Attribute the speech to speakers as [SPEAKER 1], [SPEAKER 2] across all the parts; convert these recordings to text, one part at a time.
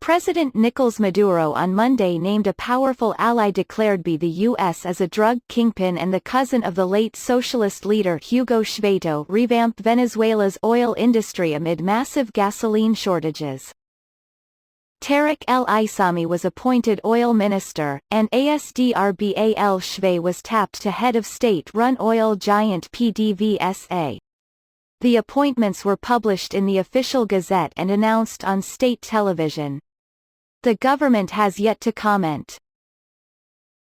[SPEAKER 1] President Nicols Maduro on Monday named a powerful ally declaredby the U.S. as a drug kingpin and the cousin of the late socialist leader Hugo Chvezto revamp Venezuela's oil industry amid massive gasoline shortages. Tareck El Aissami was appointed oil minister, and Asdrbal Chvez was tapped to head of state-run oil giant PDVSA. The appointments were published in the official gazette and announced on state television. The government has yet to comment.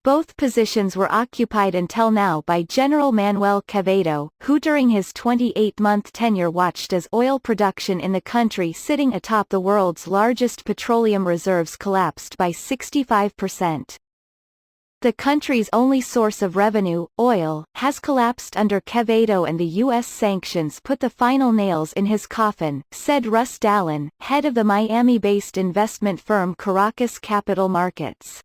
[SPEAKER 1] Both positions were occupied until now by General Manuel Quevedo, who during his 28-month tenure watched as oil production in the country sitting atop the world's largest petroleum reserves collapsed by 65%. The country's only source of revenue, oil, has collapsed under Quevedo, and the U.S. sanctions put the final nails in his coffin, said Russ Dallin, head of the Miami-based investment firm Caracas Capital Markets.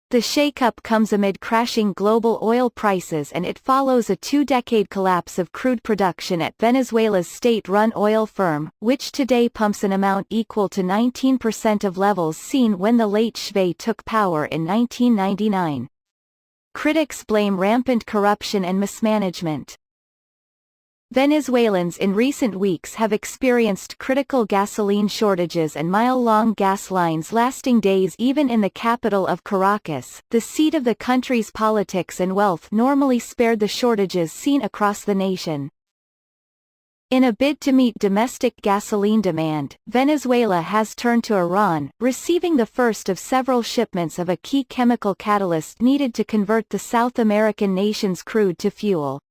[SPEAKER 1] The shakeup comes amid crashing global oil prices, and it follows a two-decade collapse of crude production at Venezuela's state-run oil firm, which today pumps an amount equal to 19% of levels seen when the late Chavez took power in 1999. Critics blame rampant corruption and mismanagement. Venezuelans in recent weeks have experienced critical gasoline shortages and mile-long gas lines lasting days even in the capital of Caracas, the seat of the country's politics and wealth normally spared the shortages seen across the nation. In a bid to meet domestic gasoline demand, Venezuela has turned to Iran, receiving the first of several shipments of a key chemical catalyst needed to convert the South American nation's crude to fuel.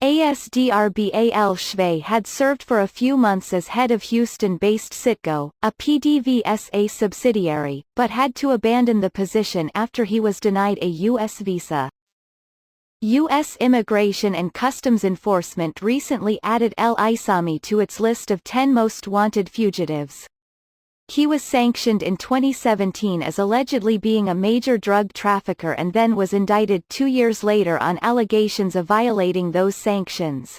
[SPEAKER 1] Asdrbal Chvez had served for a few months as head of Houston-based Citgo, a PDVSA subsidiary, but had to abandon the position after he was denied a U.S. visa. U.S. Immigration and Customs Enforcement recently added El Aissami to its list of 10 most wanted fugitives. He was sanctioned in 2017 as allegedly being a major drug trafficker and then was indicted 2 years later on allegations of violating those sanctions.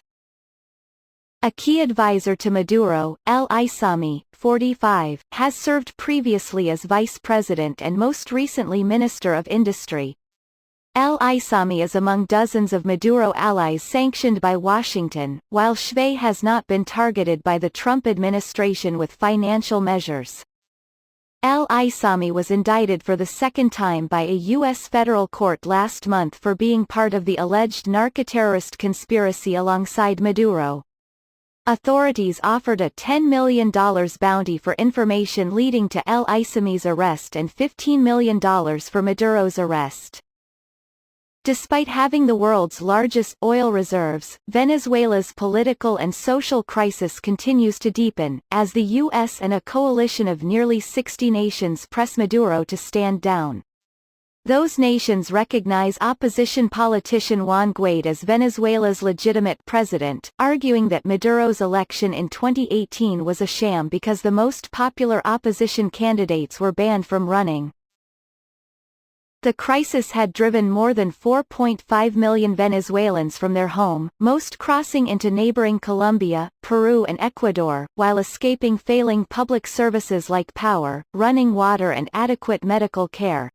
[SPEAKER 1] A key advisor to Maduro, El Aissami, 45, has served previously as vice president and most recently Minister of Industry. El Aissami is among dozens of Maduro allies sanctioned by Washington, while Chavez has not been targeted by the Trump administration with financial measures. El Aissami was indicted for the second time by a U.S. federal court last month for being part of the alleged narcoterrorist conspiracy alongside Maduro. Authorities offered a $10 million bounty for information leading to El Aissami's arrest and $15 million for Maduro's arrest. Despite having the world's largest oil reserves, Venezuela's political and social crisis continues to deepen, as the U.S. and a coalition of nearly 60 nations press Maduro to stand down. Those nations recognize opposition politician Juan Guaidó as Venezuela's legitimate president, arguing that Maduro's election in 2018 was a sham because the most popular opposition candidates were banned from running. The crisis had driven more than 4.5 million Venezuelans from their home, most crossing into neighboring Colombia, Peru and Ecuador, while escaping failing public services like power, running water and adequate medical care.